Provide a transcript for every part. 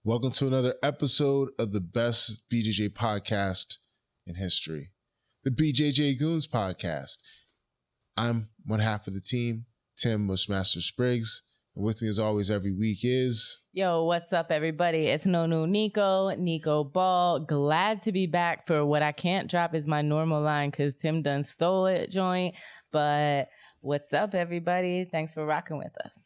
Welcome to another episode of the best BJJ podcast in history, the BJJGOONS podcast. I'm one half of the team, TimSpriggs, and with me as always every week is... Yo, what's up, everybody? It's Nico Ball. Glad to be back for what I can't drop is my normal line because Tim done stole it, joint. But what's up, everybody? Thanks for rocking with us.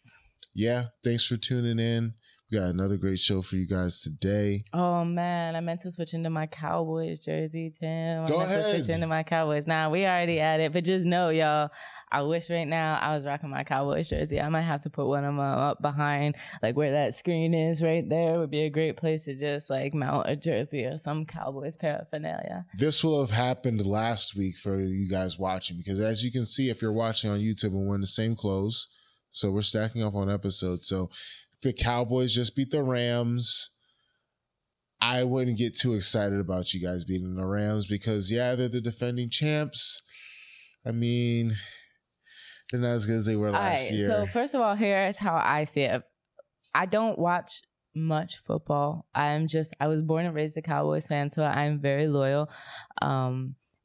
Yeah, thanks for tuning in. We got another great show for you guys today. Oh, man, I meant to switch into my Cowboys jersey, Tim. Go ahead. To switch into my Cowboys. Nah, we already at it, but just know, y'all, I wish right now I was rocking my Cowboys jersey. I might have to put one of them up behind, like where that screen is right there would be a great place to just like mount a jersey or some Cowboys paraphernalia. This will have happened last week for you guys watching because as you can see, if you're watching on YouTube, we're wearing the same clothes. So we're stacking up on episodes. So the Cowboys just beat the Rams. I wouldn't get too excited about you guys beating the Rams because, yeah, they're the defending champs. I mean, they're not as good as they were last year. So first of all, here's how I see it. I don't watch much football. I was born and raised a Cowboys fan, so I'm very loyal.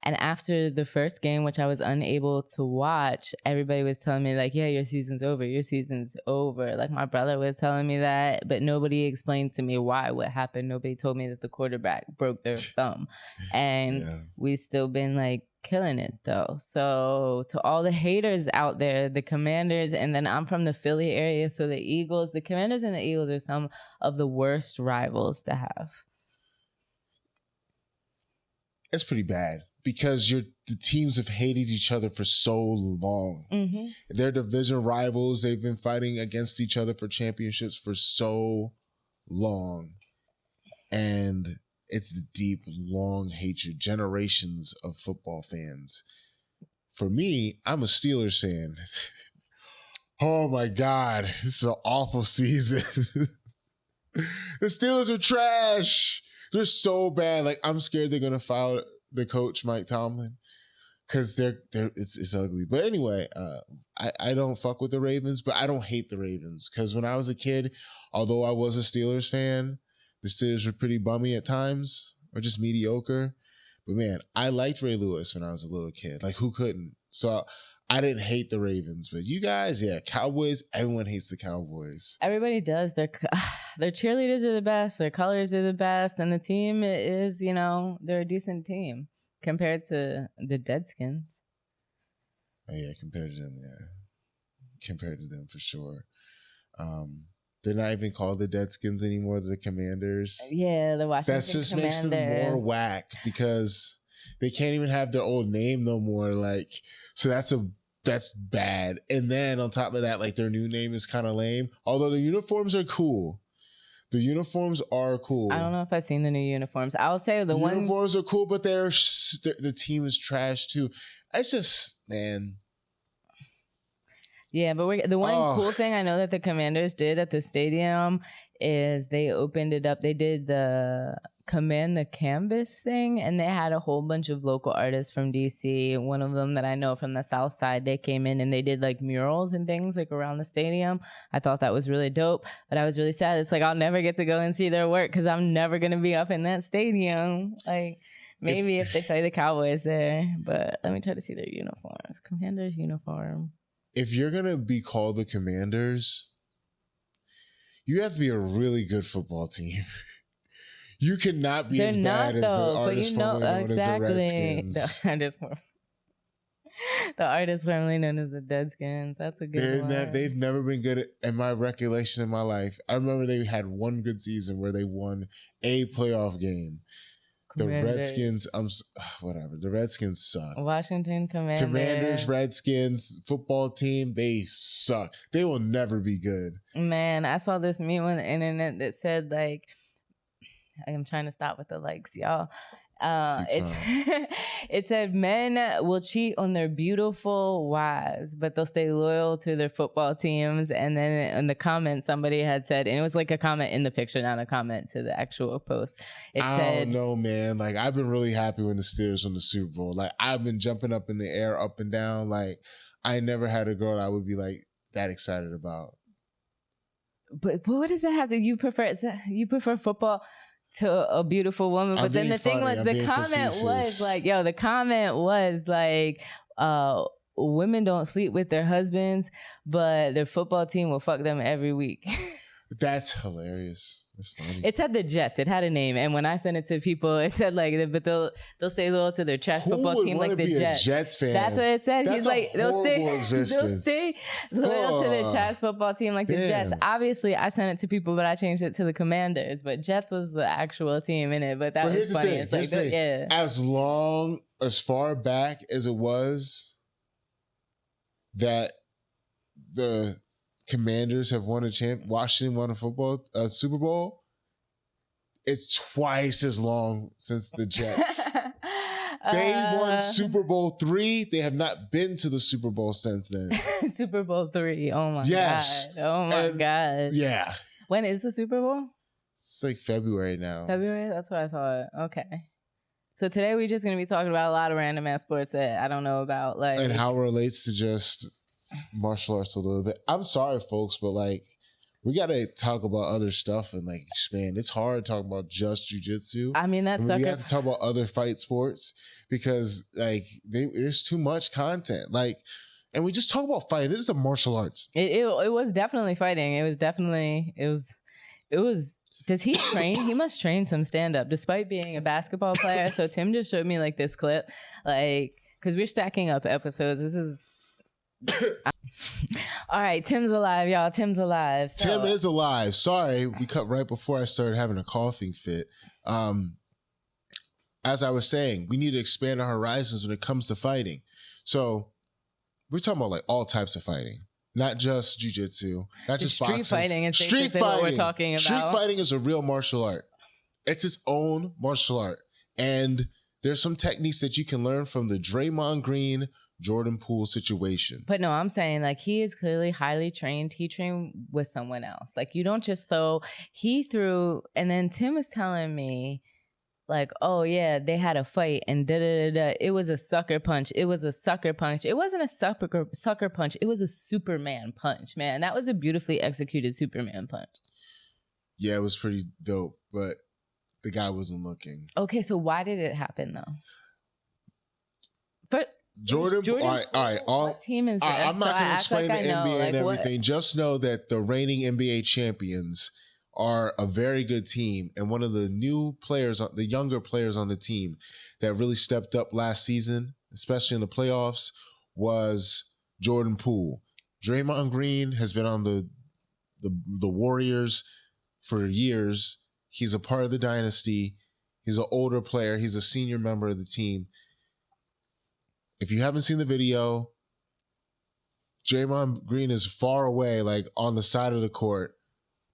And after the first game, which I was unable to watch, everybody was telling me, like, yeah, your season's over. Your season's over. Like, my brother was telling me that, but nobody explained to me what happened. Nobody told me that the quarterback broke their thumb. And we've still been, like, killing it, though. So to all the haters out there, the Commanders, and then I'm from the Philly area, so the Commanders and the Eagles are some of the worst rivals to have. It's pretty bad. Because the teams have hated each other for so long. Mm-hmm. They're division rivals. They've been fighting against each other for championships for so long. And it's the deep, long hatred, generations of football fans. For me, I'm a Steelers fan. Oh my God, this is an awful season. The Steelers are trash. They're so bad. Like, I'm scared they're going to fire the coach, Mike Tomlin, because it's ugly. But anyway, I don't fuck with the Ravens, but I don't hate the Ravens because when I was a kid, although I was a Steelers fan, the Steelers were pretty bummy at times or just mediocre. But man, I liked Ray Lewis when I was a little kid. Like, who couldn't? So I didn't hate the Ravens, but you guys, yeah, Cowboys, everyone hates the Cowboys. Everybody does. Their cheerleaders are the best. Their colors are the best. And the team is, they're a decent team compared to the Deadskins. Oh, yeah, compared to them for sure. They're not even called the Deadskins anymore, the Commanders. Yeah, the Washington Commanders. That just makes them more whack because they can't even have their old name no more. Like, so that's bad. And then on top of that, like, their new name is kind of lame. Although the uniforms are cool. The uniforms are cool. I don't know if I've seen the new uniforms. I'll say the uniforms are cool, but the team is trash too. It's just, man. Yeah, but the one cool thing I know that the Commanders did at the stadium is they opened it up. They did the Command the Canvas thing, and they had a whole bunch of local artists from DC. One of them that I know from the South Side, they came in and they did like murals and things like around the stadium. I thought that was really dope, but I was really sad. It's like I'll never get to go and see their work because I'm never going to be up in that stadium. Like, maybe if they play the Cowboys there, but let me try to see their uniforms. Commanders uniform. If you're going to be called the Commanders, you have to be a really good football team. You cannot be as bad as the artist formerly known as the Redskins. The artist formerly known as the Deadskins. That's a good one. They've never been good in my recollection in my life. I remember they had one good season where they won a playoff game. The Redskins, whatever. The Redskins suck. Washington Commanders. Commanders, Redskins, football team, they suck. They will never be good. Man, I saw this meme on the internet that said, like, I'm trying to stop with the likes, y'all. It said men will cheat on their beautiful wives, but they'll stay loyal to their football teams. And then in the comments, somebody had said, and it was like a comment in the picture, not a comment to the actual post. I don't know, man. Like, I've been really happy when the Steelers won the Super Bowl. Like, I've been jumping up in the air, up and down. Like, I never had a girl I would be like that excited about. But what does that have to? You prefer football to a beautiful woman, but then the thing was, the comment was like, the comment was like, women don't sleep with their husbands, but their football team will fuck them every week. That's hilarious. That's funny. It said the Jets. It had a name, and when I sent it to people, it said like, but they'll stay loyal to their trash football team, like the Jets. A Jets fan? That's what it said. That's He's like, they'll stay loyal to their trash football team, like the Jets. Obviously, I sent it to people, but I changed it to the Commanders. But Jets was the actual team in it. But that was funny. It's like, yeah. As far back as it was that the Commanders have won Washington won a Super Bowl, it's twice as long since the Jets. They won Super Bowl III. They have not been to the Super Bowl since then. Super Bowl III. Oh my God. Oh my God. Yeah. When is the Super Bowl? It's like February now. February? That's what I thought. Okay. So today we're just going to be talking about a lot of random ass sports that I don't know about. Like, and how it relates to just martial arts a little bit. I'm sorry, folks, but like, we got to talk about other stuff and like expand. It's hard to talk about just jiu-jitsu. I mean, that's we have to talk about other fight sports because like there's too much content. Like, and we just talk about fighting. This is the martial arts. It was definitely fighting. It was. Does he train? He must train some stand-up despite being a basketball player. So Tim just showed me like this clip, like, because we're stacking up episodes. This is... All right, Tim's alive, y'all. Tim's alive. So. Tim is alive. Sorry, we cut right before I started having a coughing fit. As I was saying, we need to expand our horizons when it comes to fighting. So we're talking about like all types of fighting, not just jiu-jitsu, not just boxing. Street fighting is basically what we're talking about. Street fighting is a real martial art. It's its own martial art. And there's some techniques that you can learn from the Draymond Green, Jordan Poole situation. But no, I'm saying like he is clearly highly trained. He trained with someone else. Like you don't just he threw, and then Tim was telling me like, oh yeah, they had a fight and da-da-da-da. It was a sucker punch. It was a sucker punch. It wasn't a sucker punch. It was a Superman punch, man. That was a beautifully executed Superman punch. Yeah, it was pretty dope, but the guy wasn't looking. Okay, so why did it happen though? Jordan, all right. What team is this? I'm not going to explain like the NBA like and everything. What? Just know that the reigning NBA champions are a very good team. And one of the new players, the younger players on the team that really stepped up last season, especially in the playoffs, was Jordan Poole. Draymond Green has been on the Warriors for years. He's a part of the dynasty. He's an older player. He's a senior member of the team. If you haven't seen the video, Draymond Green is far away, like on the side of the court.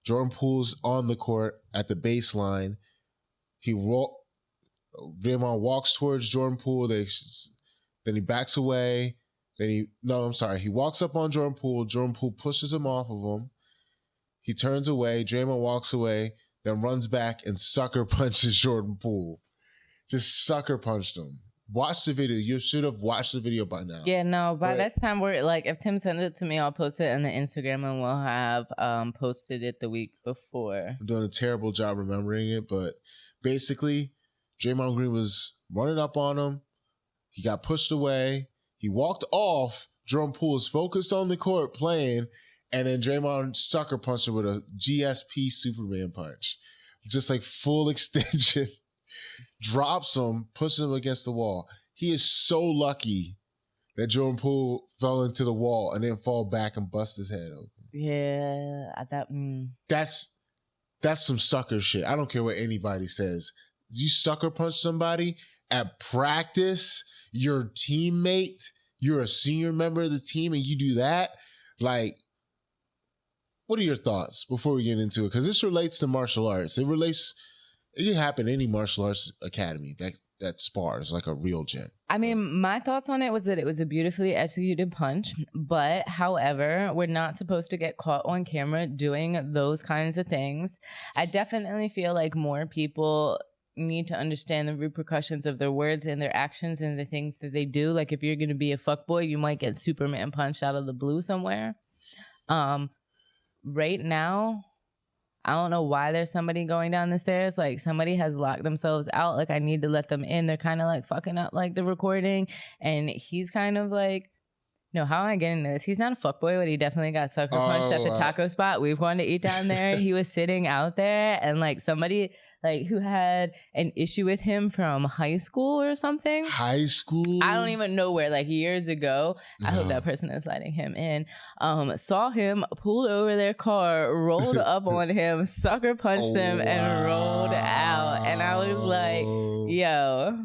Jordan Poole's on the court at the baseline. Draymond walks towards Jordan Poole. Then he backs away. He walks up on Jordan Poole. Jordan Poole pushes him off of him. He turns away. Draymond walks away, then runs back and sucker punches Jordan Poole. Just sucker punched him. Watch the video. You should have watched the video by now. Yeah, no, by this time we're like, if Tim sends it to me, I'll post it on the Instagram and we'll have posted it the week before. I'm doing a terrible job remembering it, but basically, Draymond Green was running up on him. He got pushed away. He walked off. Jordan Poole was focused on the court playing, and then Draymond sucker punched him with a GSP Superman punch. Just like full extension. Drops him, pushes him against the wall. He is so lucky that Jordan Poole fell into the wall and then fall back and bust his head open. Yeah, That's some sucker shit. I don't care what anybody says. You sucker punch somebody at practice, your teammate, you're a senior member of the team, and you do that? Like, what are your thoughts before we get into it? Because this relates to martial arts. It can happen in any martial arts academy that spars like a real gym. I mean, my thoughts on it was that it was a beautifully executed punch, but however, we're not supposed to get caught on camera doing those kinds of things. I definitely feel like more people need to understand the repercussions of their words and their actions and the things that they do. Like if you're going to be a fuckboy, you might get Superman punched out of the blue somewhere. right now, I don't know why there's somebody going down the stairs. Like, somebody has locked themselves out. Like, I need to let them in. They're kind of like fucking up like the recording. And he's kind of like, no, how am I getting this? He's not a fuckboy, but he definitely got sucker punched at the taco spot we've wanted to eat down there. He was sitting out there, and like somebody like who had an issue with him from high school or something. High school? I don't even know where, like years ago. I hope that person is letting him in. Saw him, pulled over their car, rolled up on him, sucker punched him, and rolled out. And I was like, yo.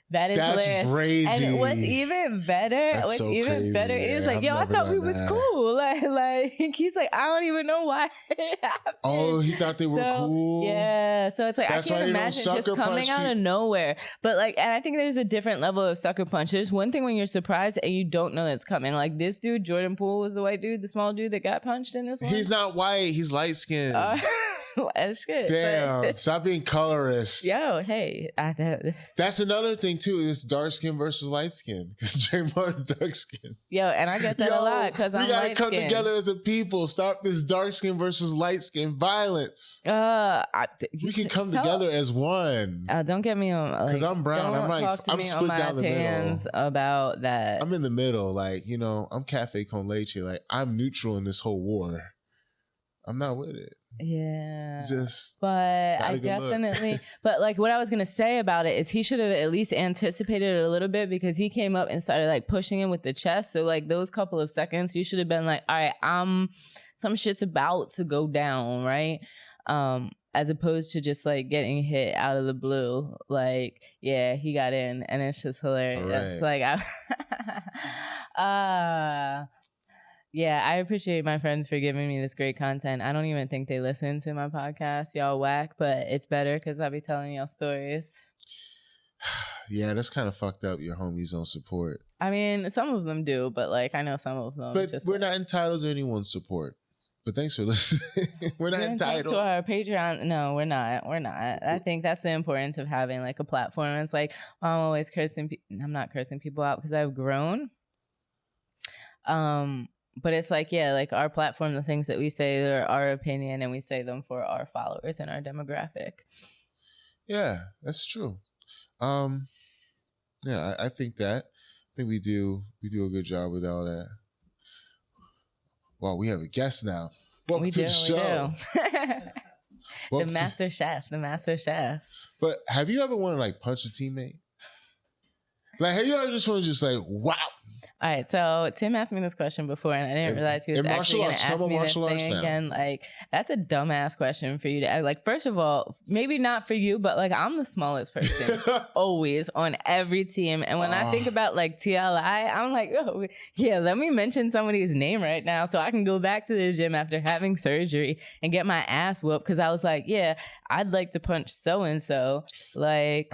That's crazy. And what's even better, is like, yo, I thought we was cool. Like he's like, I don't even know why it happened. Oh, he thought they were cool. Yeah. So it's like, I can't imagine just coming out of nowhere. But like, and I think there's a different level of sucker punch. There's one thing when you're surprised and you don't know that's coming. Like this dude, Jordan Poole, was the white dude, the small dude that got punched in this one. He's not white. He's light skinned. As shit. Damn, stop being colorist. Yo, hey. That's another thing too. It's dark skin versus light skin. Because Draymond dark skin. Yo, and I get that a lot because I'm light skin. We gotta come together as a people. Stop this dark skin versus light skin violence. We can come together as one. Don't get me on. Because I'm brown. I'm split down the middle. About that. I'm in the middle. Like, you know, I'm cafe con leche. Like, I'm neutral in this whole war. I'm not with it. Yeah. But I definitely, but like what I was going to say about it is he should have at least anticipated it a little bit because he came up and started like pushing him with the chest. So like those couple of seconds, you should have been like, all right, some shit's about to go down, right? As opposed to just like getting hit out of the blue. Like, yeah, he got in and it's just hilarious. Right. It's like, yeah, I appreciate my friends for giving me this great content. I don't even think they listen to my podcast. Y'all whack, but it's better because I'll be telling y'all stories. Yeah, that's kind of fucked up. Your homies don't support. I mean, some of them do, but like I know some of them. But we're not entitled to anyone's support. But thanks for listening. We're not entitled to our Patreon. No, we're not. We're not. I think that's the importance of having like a platform. It's like I'm always cursing. I'm not cursing people out because I've grown. But it's like, yeah, like our platform, the things that we say are our opinion and we say them for our followers and our demographic. Yeah, that's true. Yeah, I think that. I think we do a good job with all that. Well, we have a guest now. Welcome to the show. The master chef. But have you ever wanted to like punch a teammate? Like, have you ever just wanted to just like, wow? All right, so Tim asked me this question before, and I didn't realize he was actually going to ask me this thing again. Like, that's a dumbass question for you to ask. Like, first of all, maybe not for you, but like, I'm the smallest person always on every team. And when I think about like TLI, I'm like, oh, yeah, let me mention somebody's name right now so I can go back to the gym after having surgery and get my ass whooped. Because I was like, yeah, I'd like to punch so-and-so. Like,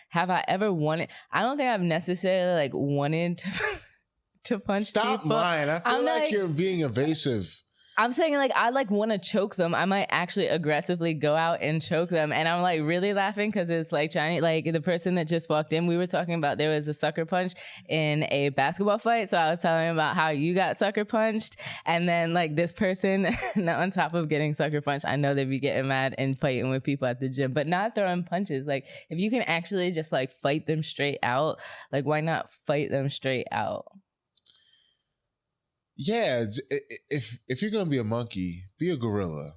have I ever wanted? I don't think I've necessarily like wanted to punch people. Stop lying. I feel like you're being evasive. I'm saying like I like want to choke them. I might actually aggressively go out and choke them. And I'm like really laughing because it's like Chinese, like the person that just walked in, we were talking about there was a sucker punch in a basketball fight. So I was telling him about how you got sucker punched. And then like this person, on top of getting sucker punched, I know they'd be getting mad and fighting with people at the gym, but not throwing punches. Like if you can actually just like fight them straight out, like why not fight them straight out? Yeah, if you're gonna be a monkey, be a gorilla.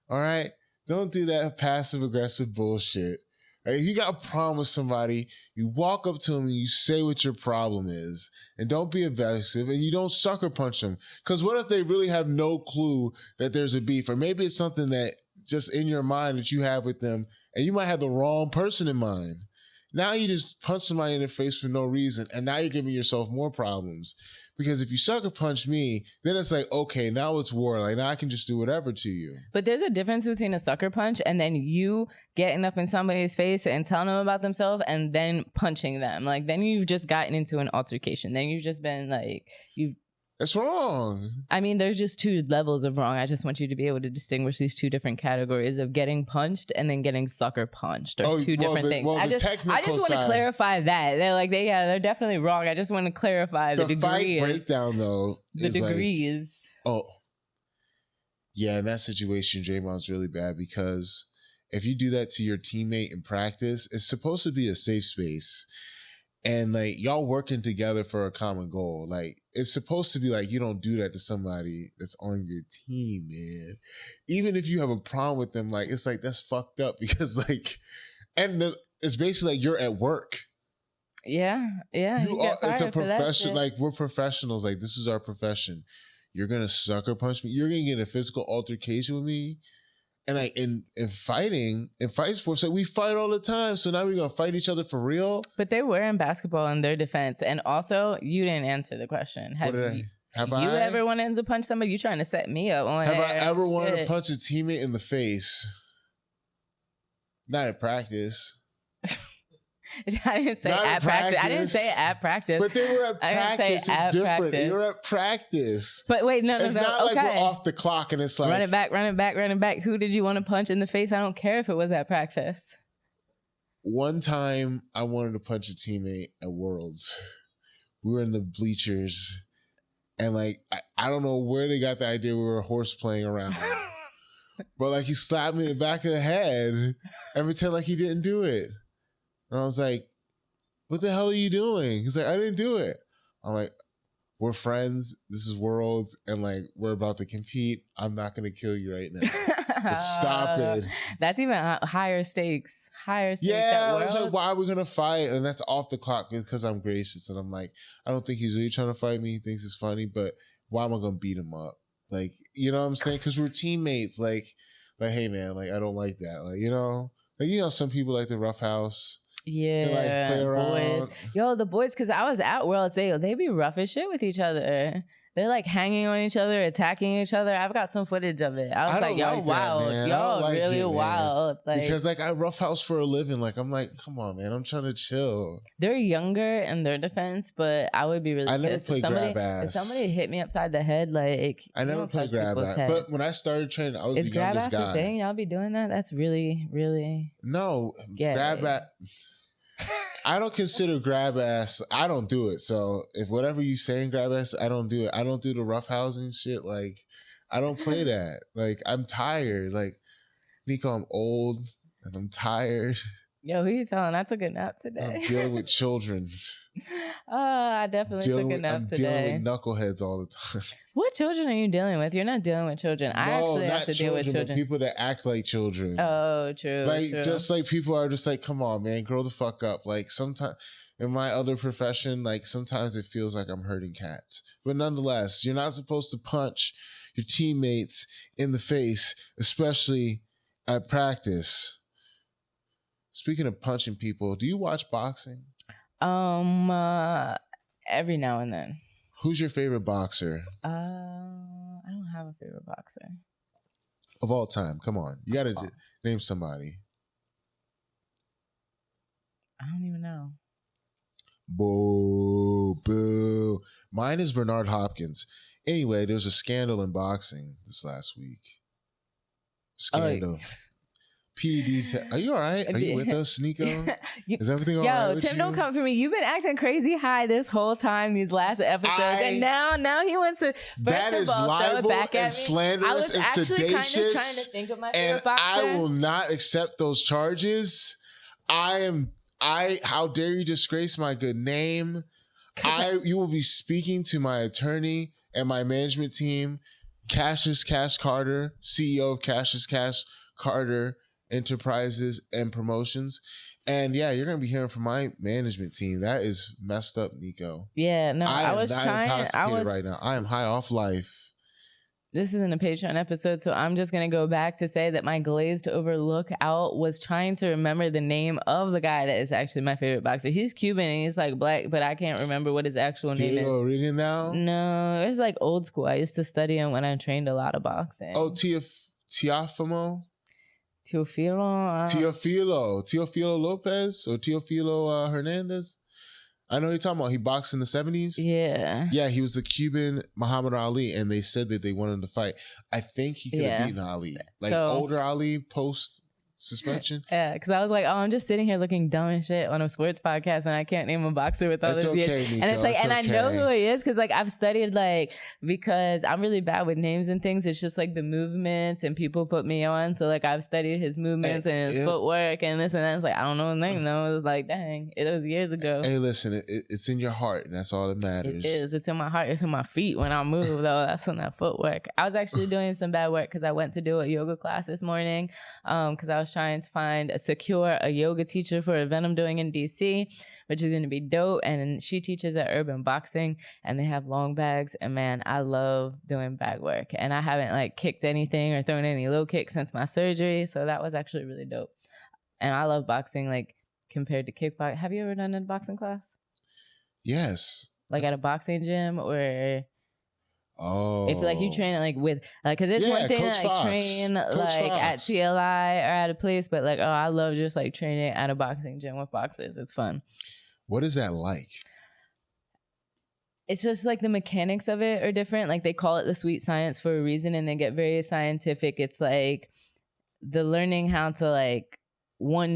All right, don't do that passive aggressive bullshit. Right? If you got a problem with somebody, you walk up to them and you say what your problem is, and don't be evasive, and you don't sucker punch them. Because what if they really have no clue that there's a beef, or maybe it's something that just in your mind that you have with them, and you might have the wrong person in mind. Now you just punch somebody in the face for no reason, and now you're giving yourself more problems. Because if you sucker punch me, then it's like, okay, now it's war. Like, now I can just do whatever to you. But there's a difference between a sucker punch and then you getting up in somebody's face and telling them about themselves and then punching them. Like, then you've just gotten into an altercation. Then you've just been like, That's wrong. I mean, there's just two levels of wrong. I just want you to be able to distinguish these two different categories of getting punched and then getting sucker punched, or two different things. I just want to clarify that. They're definitely wrong. I just want to clarify the degree. The fight breakdown, though, the degrees. Yeah, in that situation, Draymond's really bad because if you do that to your teammate in practice, it's supposed to be a safe space. And like y'all working together for a common goal. Like it's supposed to be like you don't do that to somebody that's on your team, man. Even if you have a problem with them, like it's like that's fucked up because like, it's basically like you're at work. Yeah. It's a profession. Like we're professionals. Like this is our profession. You're gonna sucker punch me. You're gonna get in a physical altercation with me. And like in fight sports, like we fight all the time. So now we're gonna fight each other for real. But they were in basketball in their defense, and also you didn't answer the question. Have you ever wanted to punch somebody? You trying to set me up on? Have I ever wanted to punch a teammate in the face? Not at practice. I didn't say at practice. I didn't say at practice. But they were at practice. It's different. You were at practice. But wait, no. It's not like we're off the clock and it's like run it back. Who did you want to punch in the face? I don't care if it was at practice. One time I wanted to punch a teammate at Worlds. We were in the bleachers and like I don't know where they got the idea we were horse playing around. But like he slapped me in the back of the head and pretended like he didn't do it. And I was like, what the hell are you doing? He's like, I didn't do it. I'm like, we're friends. This is Worlds. And like, we're about to compete. I'm not going to kill you right now. But stop it. That's even higher stakes. Yeah, I was like, why are we going to fight? And that's off the clock because I'm gracious. And I'm like, I don't think he's really trying to fight me. He thinks it's funny. But why am I going to beat him up? Like, you know what I'm saying? Because we're teammates. Like, hey, man, like, I don't like that. Like, some people like the roughhouse. Yeah, like play around. Boys. Yo, the boys, because I was at Worlds, they be rough as shit with each other. They're like hanging on each other, attacking each other. I've got some footage of it. I was like, y'all wild. Y'all really wild. Like, because like I roughhouse for a living. Like I'm like, come on, man. I'm trying to chill. They're younger in their defense, but I would be really pissed. I never played grab ass. If somebody hit me upside the head, like I never played grab ass. But when I started training, I was the youngest guy. Is grab ass a thing? Y'all be doing that? That's really, really no grab ass. I don't consider grab ass. I don't do it. So if whatever you saying grab ass, I don't do it. I don't do the roughhousing shit. Like I don't play that. Like I'm tired. Like Nico, I'm old and I'm tired. Yo, who you telling? I took a nap today. I'm dealing with children. I definitely took a nap today. I'm dealing with knuckleheads all the time. What children are you dealing with? You're not dealing with children. I actually have to deal with children. But people that act like children. Oh, true. Like true. Just like people are just like, come on, man, grow the fuck up. Like sometimes in my other profession, like sometimes it feels like I'm hurting cats. But nonetheless, you're not supposed to punch your teammates in the face, especially at practice. Speaking of punching people, do you watch boxing? Every now and then. Who's your favorite boxer? I don't have a favorite boxer. Of all time, come on. You gotta name somebody. I don't even know. Boo. Mine is Bernard Hopkins. Anyway, there's a scandal in boxing this last week. Scandal. PED. Are you all right? Are you with us, Nico? Is everything all right with Tim, don't come for me. You've been acting crazy high this whole time, these last episodes. And now he wants to, that is libel and slanderous and seditious. Kind of trying to think of my favorite boxer. I will not accept those charges. How dare you disgrace my good name? You will be speaking to my attorney and my management team, Cassius Cash Carter, CEO of Cassius Cash Carter Enterprises and Promotions. And yeah, you're going to be hearing from my management team. That is messed up, Nico. Yeah, no, I was not intoxicated right now. I am high off life. This isn't a Patreon episode, so I'm just going to go back to say that my glazed over lookout was trying to remember the name of the guy that is actually my favorite boxer. He's Cuban and he's like black, but I can't remember what his actual name is. Diego Regan now? No, it's like old school. I used to study him when I trained a lot of boxing. Oh, Teofimo Lopez or Teofilo Hernandez. I know you're talking about. He boxed in the 70s? Yeah. Yeah, he was the Cuban Muhammad Ali, and they said that they wanted to fight. I think he could have beaten Ali. Like older Ali post suspension. Yeah, because I was like, oh, I'm just sitting here looking dumb and shit on a sports podcast, and I can't name a boxer with all those years. Nico, and it's like, it's and I know who he is because like I've studied because I'm really bad with names and things. It's just like the movements and people put me on. So like I've studied his movements and his footwork and this and that. It's like I don't know his name though. It was like, dang, it was years ago. Hey, listen, it's in your heart, and that's all that matters. It is. It's in my heart. It's in my feet when I move though. That's on that footwork. I was actually doing some bad work because I went to do a yoga class this morning because I was trying to secure a yoga teacher for an event I'm doing in DC, which is going to be dope. And she teaches at Urban Boxing, and they have long bags. And man, I love doing bag work. And I haven't like kicked anything or thrown any low kicks since my surgery, so that was actually really dope. And I love boxing, like compared to kickboxing. Have you ever done a boxing class? Yes. Like at a boxing gym or? Oh, if like you train like with like, cause it's one thing to like train like at TLI or at a place, but like I love just like training at a boxing gym with boxers. It's fun. What is that like? It's just like the mechanics of it are different. Like they call it the sweet science for a reason, and they get very scientific. It's like the learning how to like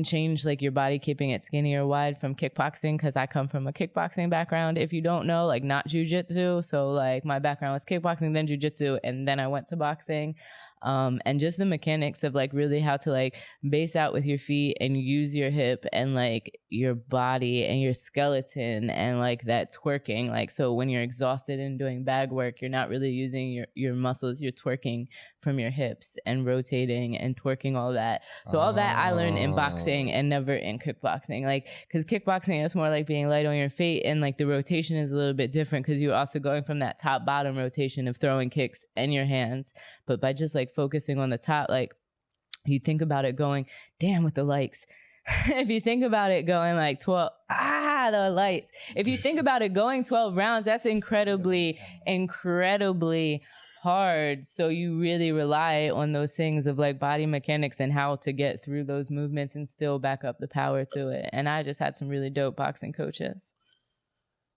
change like your body, keeping it skinny or wide from kickboxing, because I come from a kickboxing background, if you don't know, like not jujitsu. So like my background was kickboxing, then jujitsu, and then I went to boxing. And just the mechanics of like really how to like base out with your feet and use your hip and like your body and your skeleton and like that twerking. Like, so when you're exhausted and doing bag work, you're not really using your muscles, you're twerking from your hips and rotating and twerking, all that. So all that I learned in boxing and never in kickboxing. Like, because kickboxing is more like being light on your feet, and like the rotation is a little bit different because you're also going from that top bottom rotation of throwing kicks and your hands. But by just like focusing on the top, like you think about it going, damn, with the likes. If you think about it going like 12, the lights. If you think about it going 12 rounds, that's incredibly, incredibly hard. So you really rely on those things of like body mechanics and how to get through those movements and still back up the power to it. And I just had some really dope boxing coaches.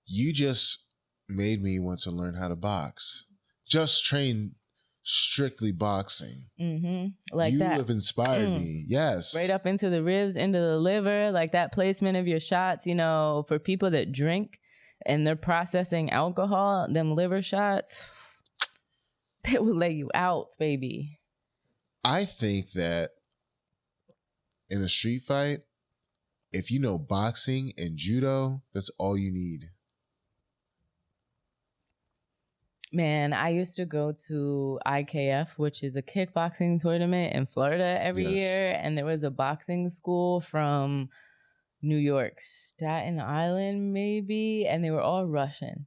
You just made me want to learn how to box. Just train strictly boxing. Like that. You have inspired me. Yes. Right up into the ribs, into the liver, like that placement of your shots, you know, for people that drink and they're processing alcohol, them liver shots, they will lay you out, baby. I think that in a street fight, if you know boxing and judo, that's all you need. Man, I used to go to IKF, which is a kickboxing tournament in Florida every year. And there was a boxing school from New York, Staten Island, maybe. And they were all Russian.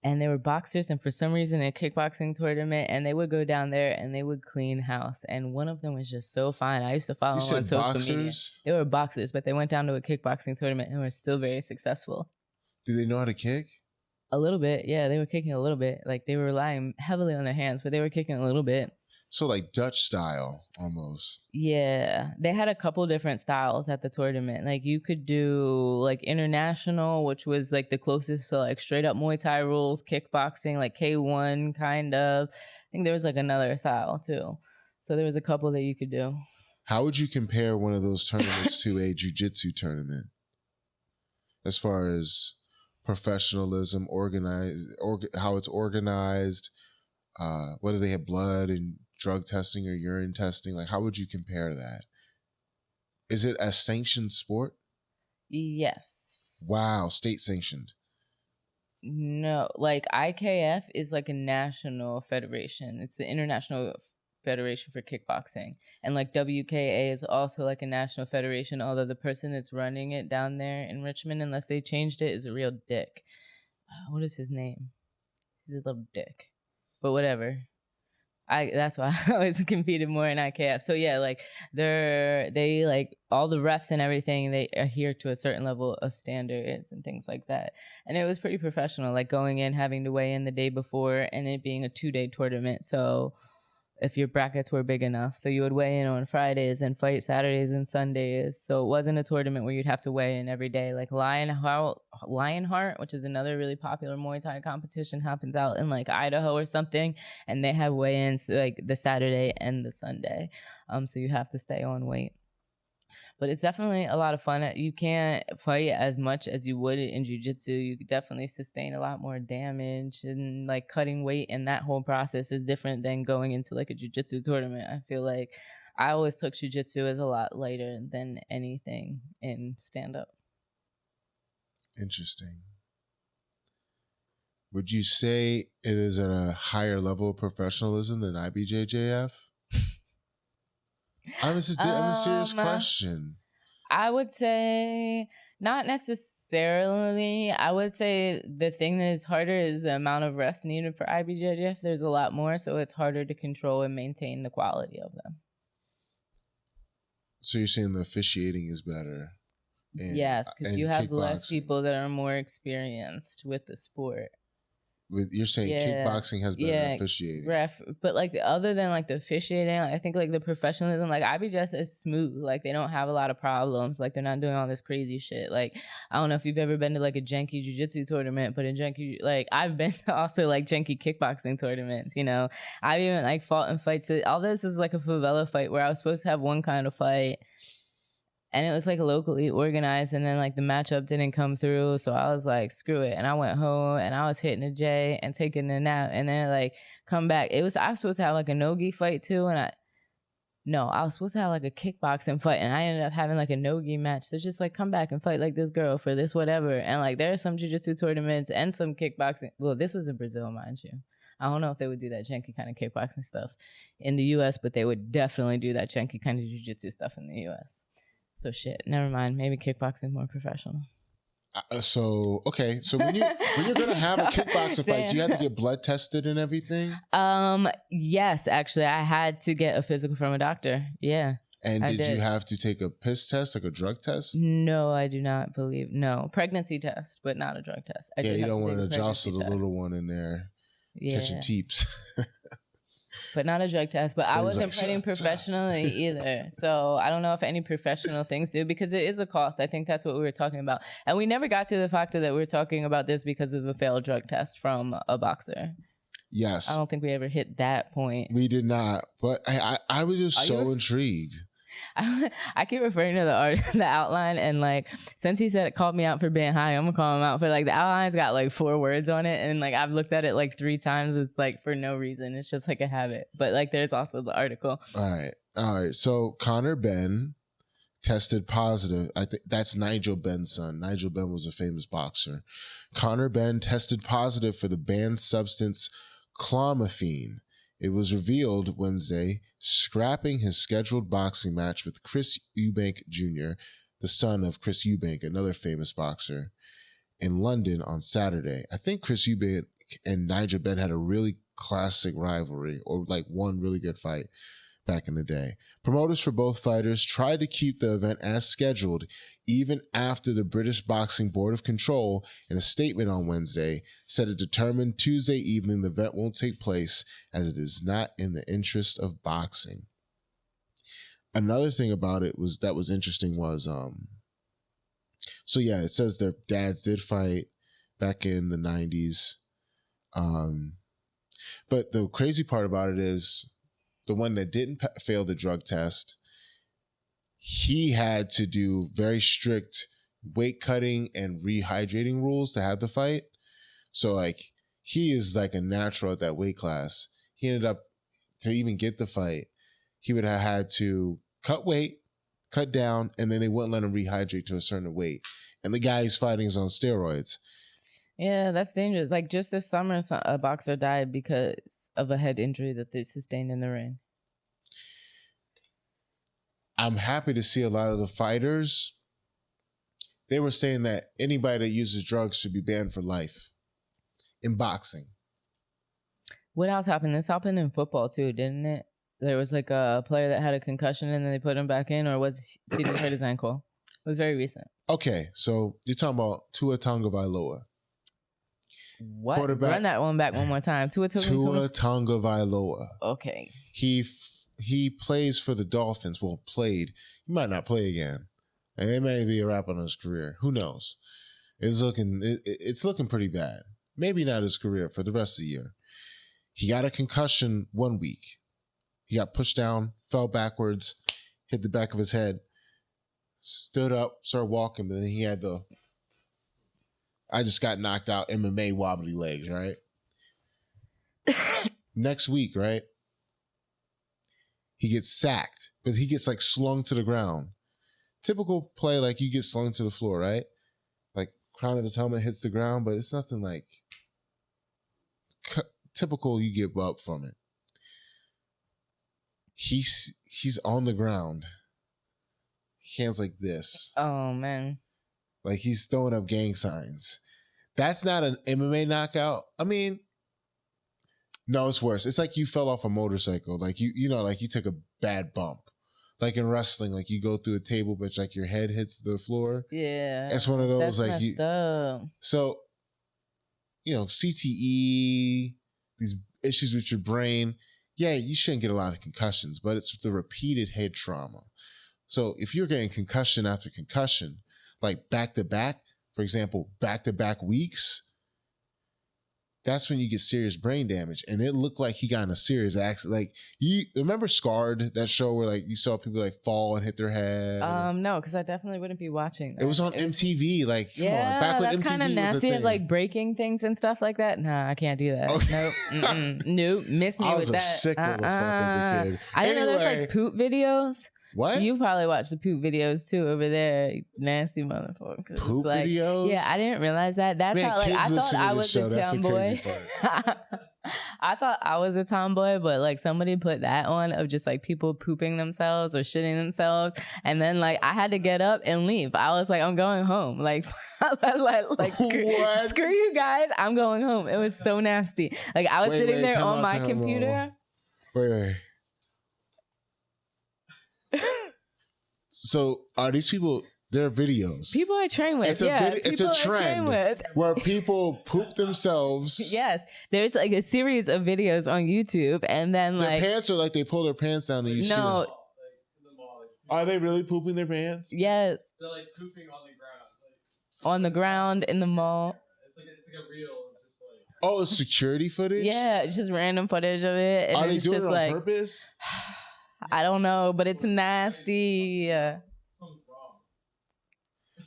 And they were boxers. And for some reason, a kickboxing tournament. And they would go down there and they would clean house. And one of them was just so fine. I used to follow them on social media. They were boxers, but they went down to a kickboxing tournament and were still very successful. Do they know how to kick? A little bit, yeah. They were kicking a little bit. Like, they were relying heavily on their hands, but they were kicking a little bit. So, like, Dutch style, almost. Yeah. They had a couple different styles at the tournament. Like, you could do, like, international, which was, like, the closest to, like, straight-up Muay Thai rules, kickboxing, like, K1, kind of. I think there was, like, another style, too. So, there was a couple that you could do. How would you compare one of those tournaments to a jiu-jitsu tournament? As far as professionalism, how it's organized, whether they have blood and drug testing or urine testing, like how would you compare that? Is it a sanctioned sport? Yes. Wow, state sanctioned. No, like IKF is like a national federation. It's the International Federation for Kickboxing. And like WKA is also like a national federation, although the person that's running it down there in Richmond, unless they changed it, is a real dick. What is his name? He's a little dick. But whatever. That's why I always competed more in IKF. So yeah, like they like all the refs and everything, they adhere to a certain level of standards and things like that. And it was pretty professional, like going in, having to weigh in the day before and it being a 2-day tournament. So if your brackets were big enough. So you would weigh in on Fridays and fight Saturdays and Sundays. So it wasn't a tournament where you'd have to weigh in every day. Like Lionheart, which is another really popular Muay Thai competition, happens out in like Idaho or something, and they have weigh-ins like the Saturday and the Sunday. So you have to stay on weight. But it's definitely a lot of fun. You can't fight as much as you would in jiu-jitsu. You could definitely sustain a lot more damage, and like cutting weight and that whole process is different than going into like a jiu-jitsu tournament. I feel like I always took jiu-jitsu as a lot lighter than anything in stand-up. Interesting. Would you say it is at a higher level of professionalism than IBJJF? I'm a serious question. I would say not necessarily. I would say the thing that is harder is the amount of reps needed for IBJJF. There's a lot more, so it's harder to control and maintain the quality of them. So you're saying the officiating is better? Yes, because you have less people that are more experienced with the sport. You're saying kickboxing has better officiating. But like other than like the officiating, I think like the professionalism, like IBJJF is smooth. Like they don't have a lot of problems. Like they're not doing all this crazy shit. Like I don't know if you've ever been to like a janky jiu-jitsu tournament, but in janky, like I've been to also like janky kickboxing tournaments. You know, I've even like fought in fights. All this was like a favela fight where I was supposed to have one kind of fight. And it was like locally organized, and then like the matchup didn't come through, so I was like, screw it. And I went home and I was hitting a J and taking a nap, and then like come back. I was supposed to have like a no-gi fight too, and I was supposed to have like a kickboxing fight, and I ended up having like a no-gi match. So just like come back and fight like this girl for this whatever. And like there are some jiu-jitsu tournaments and some kickboxing. Well, this was in Brazil, mind you. I don't know if they would do that janky kind of kickboxing stuff in the U.S., but they would definitely do that janky kind of jiu-jitsu stuff in the U.S. So shit, never mind. Maybe kickboxing more professional. So when you're gonna have a kickboxing fight, do you have to get blood tested and everything? Yes, actually, I had to get a physical from a doctor. Yeah. And did you have to take a piss test, like a drug test? No, I do not believe. No, pregnancy test, but not a drug test. You don't want to jostle the little one in there, catching teeps. But not a drug test. But I wasn't fighting professionally either. So I don't know if any professional things do, because it is a cost. I think that's what we were talking about. And we never got to the factor that we were talking about this because of a failed drug test from a boxer. Yes. I don't think we ever hit that point. We did not. But I was just intrigued. I keep referring to the outline, and like since he called me out for being high, I'm gonna call him out for like the outline's got like 4 words on it, and like I've looked at it like 3 times. It's like for no reason. It's just like a habit. But like there's also the article. All right. So Conor Benn tested positive. I think that's Nigel Benn's son. Nigel Benn was a famous boxer. Conor Benn tested positive for the banned substance clomiphene. It was revealed Wednesday, scrapping his scheduled boxing match with Chris Eubank Jr., the son of Chris Eubank, another famous boxer, in London on Saturday. I think Chris Eubank and Nigel Benn had a really classic rivalry, or like one really good fight back in the day. Promoters for both fighters tried to keep the event as scheduled, even after the British Boxing Board of Control, in a statement on Wednesday, said it determined Tuesday evening the event won't take place as it is not in the interest of boxing. Another thing about it that was interesting was, it says their dads did fight back in the 90s. But the crazy part about it is, the one that didn't fail the drug test, he had to do very strict weight cutting and rehydrating rules to have the fight. So like he is like a natural at that weight class. He ended up, to even get the fight, he would have had to cut weight, cut down, and then they wouldn't let him rehydrate to a certain weight. And the guy he's fighting is on steroids. Yeah, that's dangerous. Like just this summer, a boxer died because of a head injury that they sustained in the ring. I'm happy to see a lot of the fighters. They were saying that anybody that uses drugs should be banned for life in boxing. What else happened? This happened in football too, didn't it? There was like a player that had a concussion and then they put him back in, or did he hurt his ankle? It was very recent. Okay, so you're talking about Tua Tagovailoa. What? Quarterback. Run that one back one more time. Tua Tagovailoa. Okay. He plays for the Dolphins. Well, played. He might not play again. And it may be a wrap on his career. Who knows? It's looking pretty bad. Maybe not his career for the rest of the year. He got a concussion 1 week. He got pushed down, fell backwards, hit the back of his head, stood up, started walking, but then he had I just got knocked out MMA wobbly legs, right? Next week, right? He gets sacked, but he gets like slung to the ground. Typical play, like you get slung to the floor, right? Like crown of his helmet hits the ground, but it's nothing like typical you get up from it. He's on the ground. Hands like this. Oh, man. Like he's throwing up gang signs. That's not an MMA knockout. I mean, no, it's worse. It's like you fell off a motorcycle. Like you know, like you took a bad bump. Like in wrestling, like you go through a table, but like your head hits the floor. Yeah. It's one of those That's like messed up. So, you know, CTE, these issues with your brain. Yeah, you shouldn't get a lot of concussions, but it's the repeated head trauma. So if you're getting concussion after concussion, like back to back, for example, back to back weeks, that's when you get serious brain damage. And it looked like he got in a serious accident. Like, you remember Scarred, that show where like you saw people like fall and hit their head? No, because I definitely wouldn't be watching that. It was on MTV. Like, come yeah, on, back when that's MTV kind of was a nasty. thing. Like breaking things and stuff like that. Nah, I can't do that. Okay. Nope. Nope. Miss me I with was that. a sick little fuck as a kid. I didn't know there's like poop videos. What? You probably watch the poop videos too over there, you nasty motherfucker. Poop like, videos? Yeah, I didn't realize that. That's Man, how like I thought I was a tomboy. I thought I was a tomboy, but like somebody put that on of just like people pooping themselves or shitting themselves, and then like I had to get up and leave. I was like, I'm going home. Like screw you guys, I'm going home. It was so nasty. Like I was sitting there on my computer. Wait. So are these people? They're videos. People I train with. It's a trend where people poop themselves. Yes, there's like a series of videos on YouTube, and then their like pants are like they pull their pants down and you see them. Are they really pooping their pants? Yes. They're like pooping on the ground. On the ground in the mall. It's like a real. Just like. Oh, it's security footage? Yeah, it's just random footage of it. And are they doing it on like, purpose? I don't know, but it's nasty.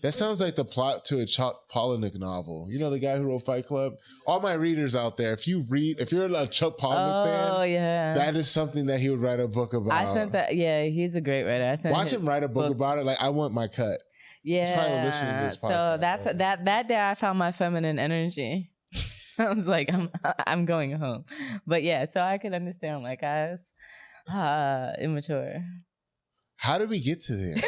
That sounds like the plot to a Chuck Palahniuk novel. You know the guy who wrote Fight Club? All my readers out there, if you're a Chuck Palahniuk fan, yeah, that is something that he would write a book about. I sent that. Yeah, he's a great writer. Watch him write a book about it. Like, I want my cut. Yeah, he's probably listening to this podcast. So that's that day I found my feminine energy. I was like, I'm going home. But yeah, so I could understand like guys, immature. How did we get to there?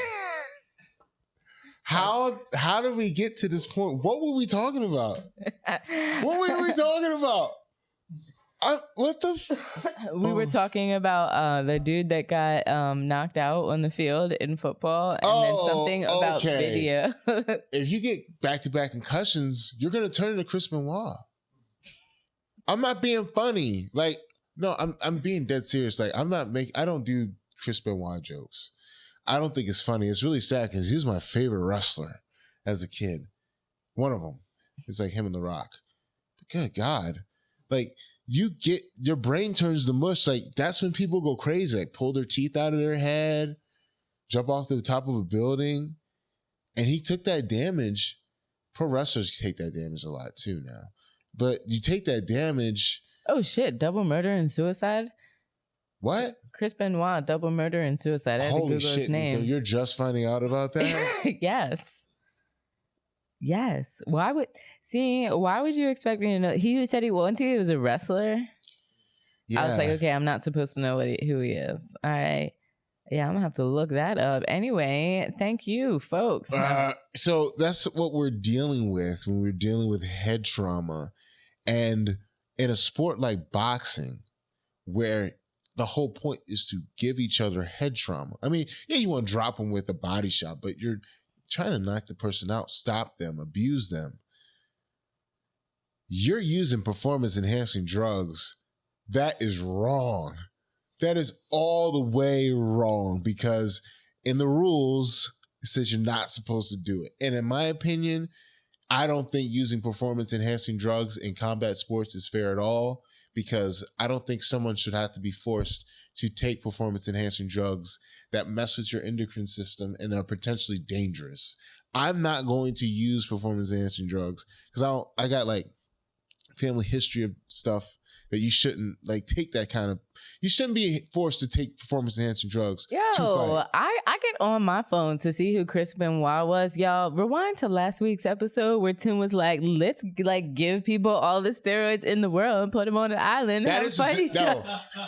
How did we get to this point? What were we talking about? What were we talking about? We were talking about the dude that got knocked out on the field in football, and then something about video. If you get back-to-back concussions, you're gonna turn into Chris Benoit. I'm not being funny. Like, no, I'm being dead serious. Like, I don't do Chris Benoit jokes. I don't think it's funny. It's really sad because he was my favorite wrestler as a kid. One of them. It's like him and The Rock. But good God. Like, your brain turns to mush. Like, that's when people go crazy. Like, pull their teeth out of their head, jump off the top of a building. And he took that damage. Pro wrestlers take that damage a lot too now. But you take that damage. Oh, shit. Double murder and suicide? What? Chris Benoit, double murder and suicide. I had Holy to Google shit, his name. Nico, you're just finding out about that? Yes. Why would you expect me to know? He said he was a wrestler. Yeah. I was like, okay, I'm not supposed to know who he is. All right. Yeah, I'm gonna have to look that up. Anyway, thank you, folks. So that's what we're dealing with when we're dealing with head trauma. And in a sport like boxing, where the whole point is to give each other head trauma. I mean, yeah, you want to drop them with a body shot, but you're trying to knock the person out, stop them, abuse them. you're using performance-enhancing drugs. That is wrong. That is all the way wrong because in the rules, it says you're not supposed to do it. And in my opinion, I don't think using performance-enhancing drugs in combat sports is fair at all because I don't think someone should have to be forced to take performance-enhancing drugs that mess with your endocrine system and are potentially dangerous. I'm not going to use performance-enhancing drugs because I got like family history of stuff that you shouldn't like take that kind of. You shouldn't be forced to take performance-enhancing drugs. Yo, I get on my phone to see who Chris Benoit was. Y'all, rewind to last week's episode where Tim was like, "Let's like give people all the steroids in the world and put them on an island." That is no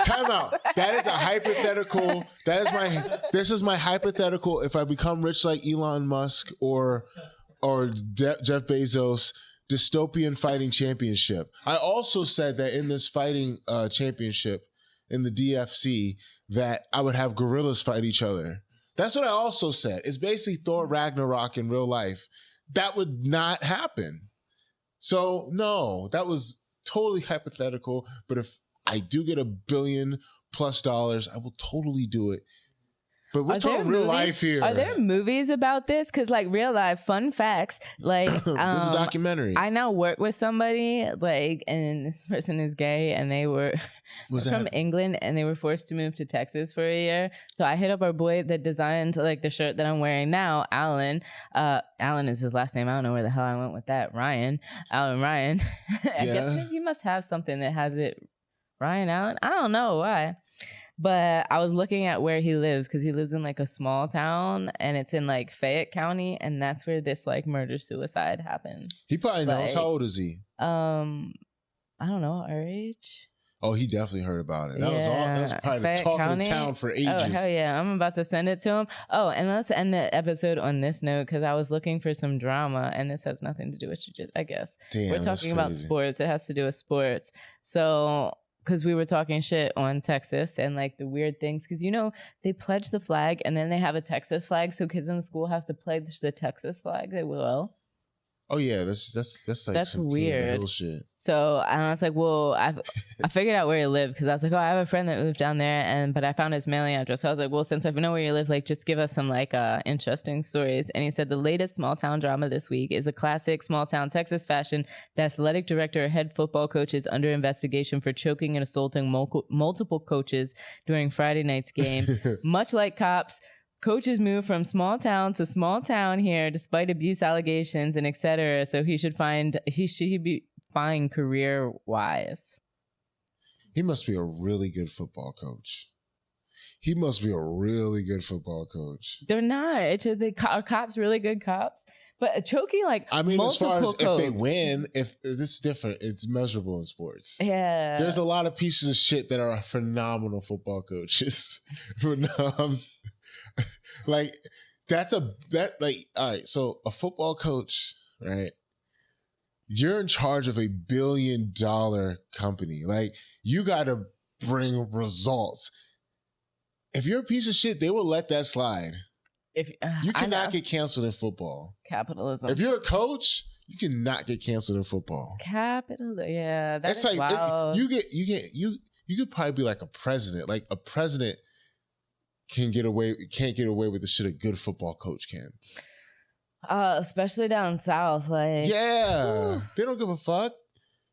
time out. That is a hypothetical. This is my hypothetical. If I become rich like Elon Musk or Jeff Bezos. Dystopian fighting championship. I also said that in this fighting championship in the DFC that I would have gorillas fight each other. That's what I also said. It's basically Thor Ragnarok in real life. That would not happen. So no, that was totally hypothetical. But if I do get $1 billion+ I will totally do it. But we're talking real life here. Are there movies about this? Because like real life, fun facts. Like this is a documentary. I now work with somebody like, and this person is gay, and they were from England, and they were forced to move to Texas for a year. So I hit up our boy that designed like the shirt that I'm wearing now, Alan. Alan is his last name. I don't know where the hell I went with that. Ryan. I guess he must have something that has it. Ryan Allen. I don't know why. But I was looking at where he lives because he lives in like a small town and it's in like Fayette County, and that's where this like murder-suicide happened. He probably knows. How old is he? I don't know, our age. Oh, he definitely heard about it. That was probably Fayette the talk County? of the town for ages. Oh, hell yeah. I'm about to send it to him. Oh, and let's end the episode on this note because I was looking for some drama and this has nothing to do with jiu-jitsu, I guess. Damn, we're talking about sports. It has to do with sports. So... because we were talking shit on Texas and like the weird things. Because, you know, they pledge the flag and then they have a Texas flag. So kids in the school have to pledge the Texas flag. They will. Oh, yeah. That's like that's some weird shit. So I was like, well, I figured out where he lived because I was like, oh, I have a friend that moved down there, but I found his mailing address. So I was like, well, since I know where you live, like, just give us some like interesting stories. And he said the latest small town drama this week is a classic small town Texas fashion. The athletic director, head football coach, is under investigation for choking and assaulting multiple coaches during Friday night's game. Much like cops, coaches move from small town to small town here despite abuse allegations and etc. So he should be fine career-wise. He must be a really good football coach. They're not. Are cops really good cops? But choking, like, I mean, as far as coats. If they win, if it's different, it's measurable in sports. Yeah. There's a lot of pieces of shit that are phenomenal football coaches. Like, all right, so a football coach, right? You're in charge of $1 billion company. Like, you got to bring results. If you're a piece of shit, they will let that slide. You cannot get canceled in football. Capitalism. If you're a coach, you cannot get canceled in football. Yeah, that's like wild. You could probably be like a president. Like, a president can't get away with the shit a good football coach can. Especially down south, like, yeah, they don't give a fuck.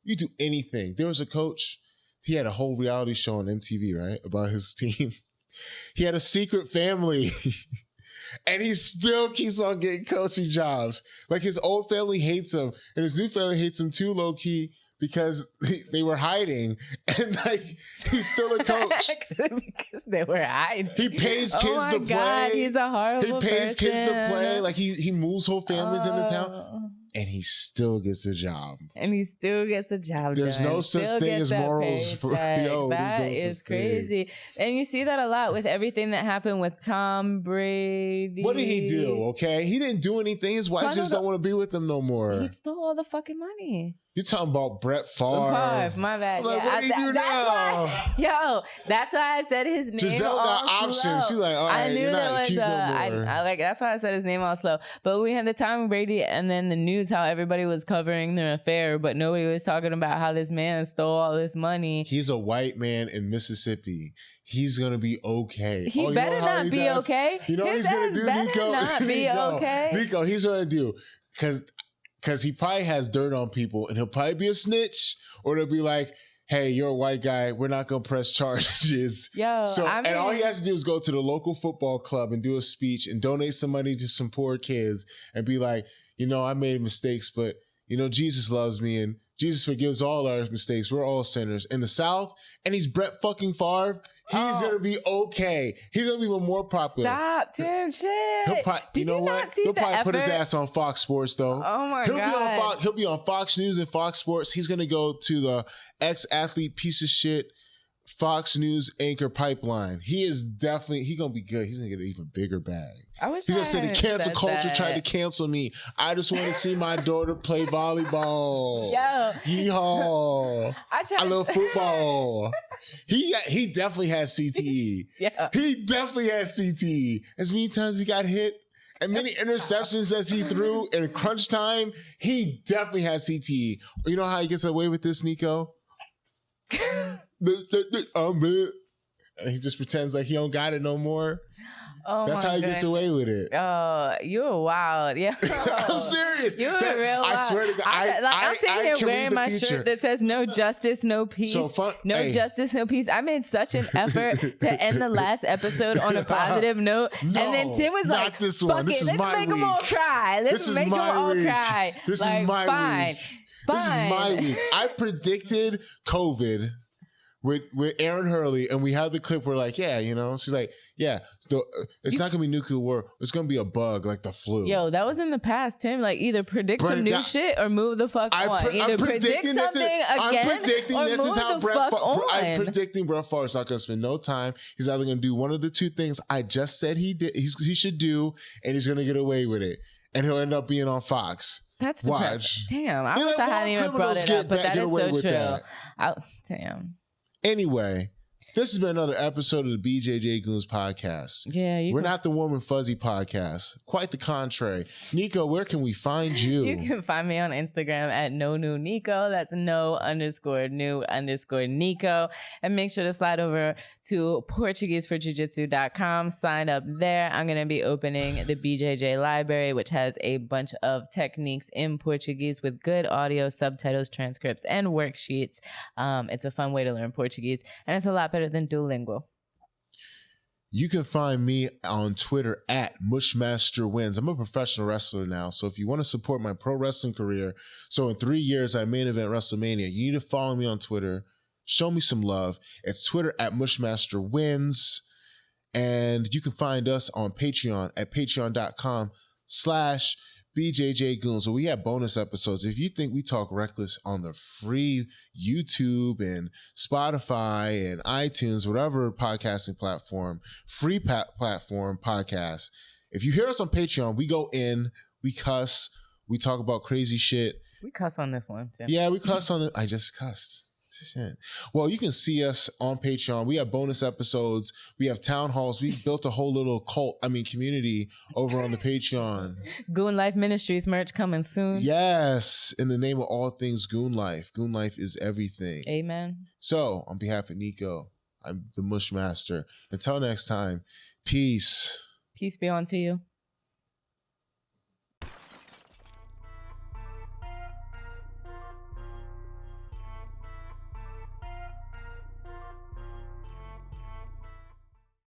You do anything. There was a coach. He had a whole reality show on MTV, right, about his team. He had a secret family, and he still keeps on getting coaching jobs. Like, his old family hates him, and his new family hates him too, low key, because they were hiding, and like, he's still a coach because they were hiding. He pays kids to play. He's a horrible kids to play. Like, he moves whole families into Oh. town, and he still gets a job. There's no such thing as morals for that is crazy. And you see that a lot with everything that happened with Tom Brady. What did he do? Okay, he didn't do anything. His wife just don't want to be with him no more. He stole all the fucking money. You're talking about Brett Favre. My bad. I'm like, what do you do now? That's why I said his name. Giselle got options. She's like, all right, I knew you're not cute no more. I like. That's why I said his name all slow. But we had the Tom Brady and then the news how everybody was covering their affair, but nobody was talking about how this man stole all this money. He's a white man in Mississippi. He's gonna be okay. He better not be okay. You know what he's gonna do, Nico? Not be okay. Nico, he's gonna do because he probably has dirt on people, and he'll probably be a snitch, or they'll be like, hey, you're a white guy. We're not going to press charges. And all he has to do is go to the local football club and do a speech and donate some money to some poor kids and be like, I made mistakes, but, Jesus loves me and Jesus forgives all our mistakes. We're all sinners. In the South, and he's Brett fucking Favre, he's going to be okay. He's going to be even more popular. Stop, Tim, shit. He'll probably put his ass on Fox Sports, though. Oh, my God. He'll be on Fox News and Fox Sports. He's going to go to the ex-athlete piece of shit Fox News anchor pipeline. He's going to be good. He's going to get an even bigger bag. He's going to say the cancel culture tried to cancel me. I just want to see my daughter play volleyball. Yeehaw. I love football. He definitely has CTE. He definitely has CTE. As many times he got hit and many interceptions as he threw in crunch time, he definitely has CTE. You know how he gets away with this, Nico? And he just pretends like he don't got it no more. That's how he gets away with it. Oh, you're wild. Yeah. I'm serious. You're real wild. I swear to God. I'm sitting here wearing my shirt that says no justice, no peace. Justice, no peace. I made such an effort to end the last episode on a positive note. And then Tim was like, this one. This is my week. Let's make them all cry. Let's make them all cry. This is my week. This is my week. I predicted COVID with Aaron Hurley, and we have the clip where like, she's like, it's not gonna be nuclear war. It's gonna be a bug like the flu. Yo, that was in the past, Tim. Like either predict some new shit or move the fuck on. Either predict something again I'm predicting or this move is how the fuck on. I'm predicting Brett Favre's not gonna spend no time. He's either gonna do one of the two things I just said he should do, and he's gonna get away with it, and he'll end up being on Fox. That's watch. Damn, I wish I hadn't even brought it up, but that is so true. Damn. Anyway, this has been another episode of the BJJGOONS podcast. Yeah, we're not the Warm and Fuzzy podcast. Quite the contrary. Nico, where can we find you? You can find me on Instagram at no_new_Nico. That's no_new_Nico. And make sure to slide over to PortugueseForJujitsu.com. Sign up there. I'm going to be opening the BJJ library, which has a bunch of techniques in Portuguese with good audio, subtitles, transcripts, and worksheets. It's a fun way to learn Portuguese, and it's a lot better than Duolingo. You can find me on Twitter at MushmasterWins. I'm a professional wrestler now, so if you want to support my pro wrestling career, so in 3 years I main event WrestleMania, you need to follow me on Twitter. Show me some love. It's Twitter at MushmasterWins. And you can find us on Patreon at patreon.com/BJJGoons, where we have bonus episodes. If you think we talk reckless on the free YouTube and Spotify and iTunes, whatever podcasting platform, free platform podcast, if you hear us on Patreon, we go in, we cuss, we talk about crazy shit. We cuss on this one, Tim. Yeah, we cuss on it. I just cussed. Shit. Well, you can see us on Patreon. We have bonus episodes. We have town halls. We built a whole little community over on the Patreon. Goon Life Ministries merch coming soon. Yes. In the name of all things Goon Life. Goon Life is everything. Amen. So, on behalf of Nico, I'm the Mushmaster. Until next time, peace. Peace be unto you.